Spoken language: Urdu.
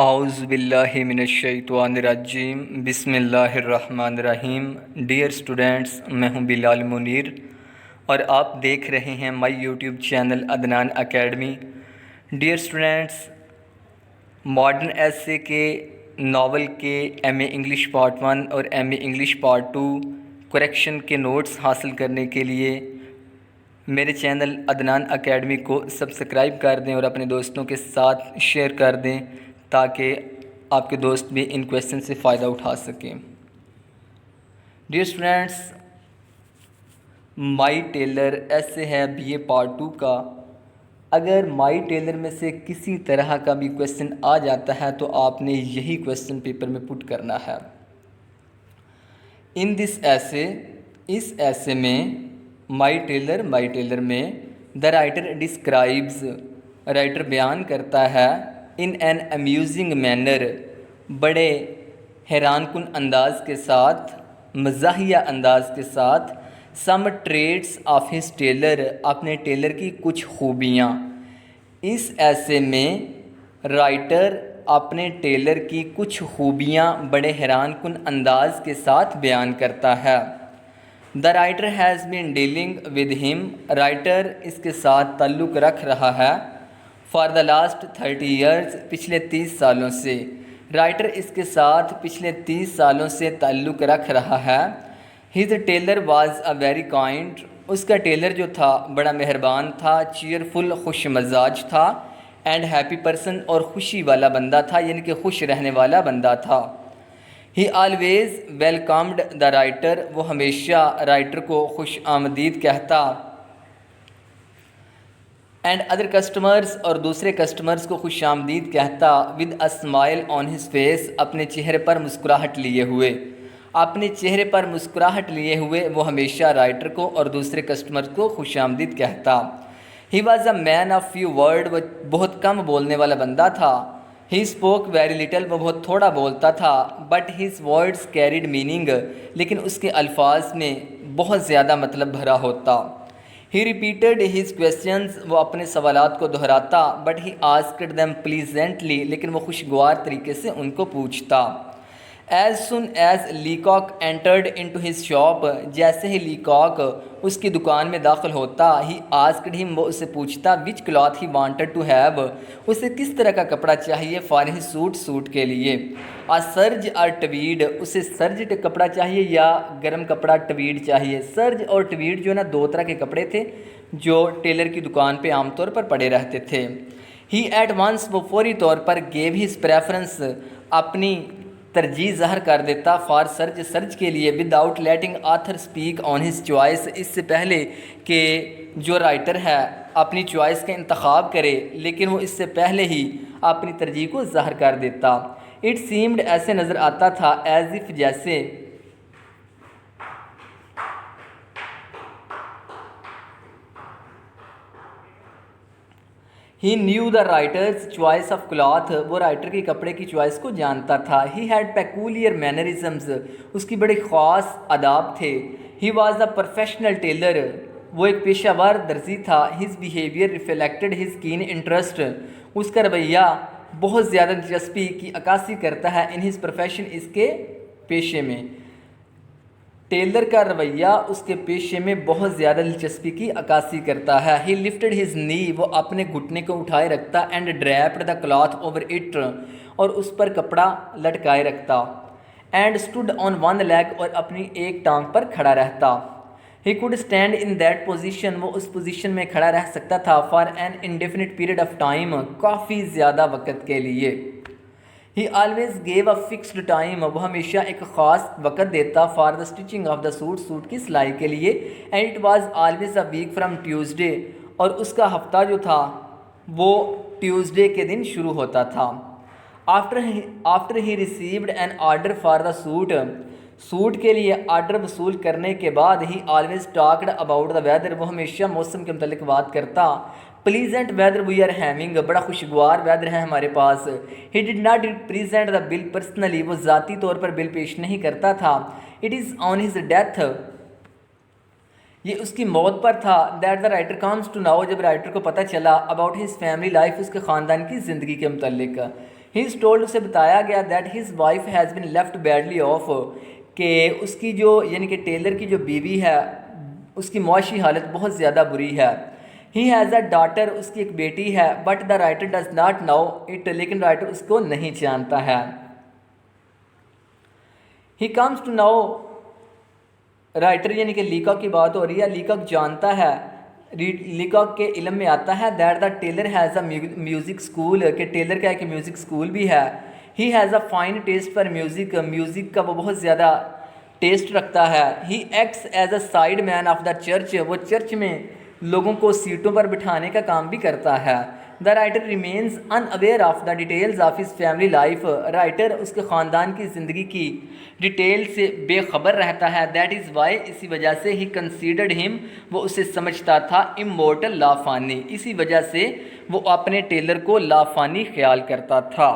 اعوذ باللہ من الشیطان الرجیم بسم اللہ الرحمن الرحیم۔ ڈیئر اسٹوڈنٹس، میں ہوں بلال منیر اور آپ دیکھ رہے ہیں مائی YouTube channel Adnan academy. Dear students, modern ایسے کے ناول کے ایم اے انگلش پارٹ 1 اور M A English part 2 correction کے نوٹس حاصل کرنے کے لیے میرے چینل عدنان اکیڈمی کو سبسکرائب کر دیں اور اپنے دوستوں کے ساتھ شیئر کر دیں تاکہ آپ کے دوست بھی ان کویسچن سے فائدہ اٹھا سکیں۔ ڈیئر اسٹوڈنٹس، مائی ٹیلر ایسے ہے بی اے پارٹ 2 کا۔ اگر مائی ٹیلر میں سے کسی طرح کا بھی کویسچن آ جاتا ہے تو آپ نے یہی کویسچن پیپر میں پٹ کرنا ہے۔ ان دس ایسے، اس ایسے میں مائی ٹیلر میں دا رائٹر ڈسکرائبز، رائٹر بیان کرتا ہے ان این امیوزنگ مینر، بڑے حیران کن انداز کے ساتھ، مزاحیہ انداز کے ساتھ، سم ٹریٹس آف ہز ٹیلر، اپنے ٹیلر کی کچھ خوبیاں۔ اس ایسے میں رائٹر اپنے ٹیلر کی کچھ خوبیاں بڑے حیران کن انداز کے ساتھ بیان کرتا ہے۔ The writer has been dealing with him, writer اس کے ساتھ تعلق رکھ رہا ہے فار دا لاسٹ 30 ایئرز، پچھلے 30 سالوں سے۔ رائٹر اس کے ساتھ پچھلے 30 سالوں سے تعلق رکھ رہا ہے۔ His tailor was a very kind, اس کا ٹیلر جو تھا بڑا مہربان تھا، چیئرفل، خوش مزاج تھا، اینڈ ہیپی پرسن، اور خوشی والا بندہ تھا، یعنی کہ خوش رہنے والا بندہ تھا۔ He always welcomed the writer, وہ ہمیشہ رائٹر کو خوش آمدید کہتا، اینڈ ادر کسٹمرز، اور دوسرے کسٹمرز کو خوش آمدید کہتا، with a smile on his face, اپنے چہرے پر مسکراہٹ لیے ہوئے، اپنے چہرے پر مسکراہٹ لیے ہوئے وہ ہمیشہ رائٹر کو اور دوسرے کسٹمرز کو خوش آمدید کہتا۔ He was a man of few word, وہ بہت کم بولنے والا بندہ تھا۔ ہی اسپوک ویری لٹل، وہ بہت تھوڑا بولتا تھا، but his words carried meaning, لیکن اس کے الفاظ میں بہت زیادہ مطلب بھرا ہوتا۔ ہی ریپیٹڈ ہز کویسچنز، وہ اپنے سوالات کو دہراتا، but he asked them pleasantly, لیکن وہ خوشگوار طریقے سے ان کو پوچھتا۔ As soon as Leacock entered into his shop, جیسے ہی لیکاک اس کی دکان میں داخل ہوتا، ہی آسکڈ ہم، وہ اسے پوچھتا، which cloth he wanted to have, اسے کس طرح کا کپڑا چاہیے، فار ہز سوٹ، سوٹ کے لیے، آ سرج اور ٹویڈ، اسے سرج کپڑا چاہیے یا گرم کپڑا ٹویڈ چاہیے۔ سرج اور ٹویڈ جو نا دو طرح کے کپڑے تھے جو ٹیلر کی دکان پہ عام طور پر پڑے رہتے تھے۔ ہی ایٹ ونس، وہ فوری طور پر، گیو ہز پریفرنس، اپنی ترجیح ظاہر کر دیتا، فار سرج، سرج کے لیے، without letting author speak on his choice, اس سے پہلے کہ جو رائٹر ہے اپنی چوائس کا انتخاب کرے، لیکن وہ اس سے پہلے ہی اپنی ترجیح کو ظاہر کر دیتا۔ اٹ سیمڈ، ایسے نظر آتا تھا، ایز اف، جیسے، he knew the writer's choice of cloth, وہ رائٹر کی کپڑے کی چوائس کو جانتا تھا۔ ہی ہیڈ پیکولیر مینرزمز، اس کی بڑے خاص آداب تھے۔ He was a professional tailor, وہ ایک پیشہ ور درزی تھا۔ His behaviour reflected his keen interest, اس کا رویہ بہت زیادہ دلچسپی کی عکاسی کرتا ہے، ان ہز پروفیشن، اس کے پیشے میں۔ ٹیلر کا رویہ اس کے پیشے میں بہت زیادہ دلچسپی کی عکاسی کرتا ہے۔ ہی لفٹڈ ہز نی، وہ اپنے گھٹنے کو اٹھائے رکھتا، and draped the cloth over it, اور اس پر کپڑا لٹکائے رکھتا، and stood on one leg, اور اپنی ایک ٹانگ پر کھڑا رہتا۔ He could stand in that position, وہ اس پوزیشن میں کھڑا رہ سکتا تھا، for an indefinite period of time, کافی زیادہ وقت کے لیے۔ He always gave a fixed time, وہ ہمیشہ ایک خاص وقت دیتا، for the stitching of the suit, suit کی سلائی کے لیے، and it was always a week from Tuesday, اور اس کا ہفتہ جو تھا وہ ٹیوزڈے کے دن شروع ہوتا تھا۔ After he received an order for the suit, suit کے لیے آرڈر وصول کرنے کے بعد، he always talked about the weather, وہ ہمیشہ موسم کے متعلق بات کرتا۔ Pleasant weather we are having, بڑا خوشگوار ویدر ہے ہمارے پاس۔ He did not present the bill personally, وہ ذاتی طور پر بل پیش نہیں کرتا تھا۔ It is on his death, یہ اس کی موت پر تھا، that the writer comes to know, جب رائٹر کو پتہ چلا، اباؤٹ ہز فیملی لائف، اس کے خاندان کی زندگی کے متعلق۔ ہی از ٹولڈ اسے بتایا گیا that his wife has been left badly of کہ اس کی جو یعنی کہ ٹیلر کی جو بیوی ہے اس کی معاشی حالت بہت زیادہ بری ہے. ہی ہیز اے ڈاٹر اس کی ایک بیٹی ہے but the writer does not know it لیکن رائٹر اس کو نہیں جانتا ہے. He comes to know writer یعنی کہ لیکاک کی بات ہو رہی ہے. لیکاک جانتا ہے لیکاک کے علم میں آتا ہے that the tailor has a music school کہ ٹیلر کا ایک میوزک اسکول بھی ہے. He has a fine taste for music کا وہ بہت زیادہ ٹیسٹ رکھتا ہے. He acts as a sidesman of the church وہ چرچ میں لوگوں کو سیٹوں پر بٹھانے کا کام بھی کرتا ہے. The writer remains unaware of the details of his family life writer اس کے خاندان کی زندگی کی ڈیٹیل سے بے خبر رہتا ہے. دیٹ از وائی اسی وجہ سے ہی کنسیڈرڈ ہم وہ اسے سمجھتا تھا امورٹل لافانی اسی وجہ سے وہ اپنے ٹیلر کو لافانی خیال کرتا تھا.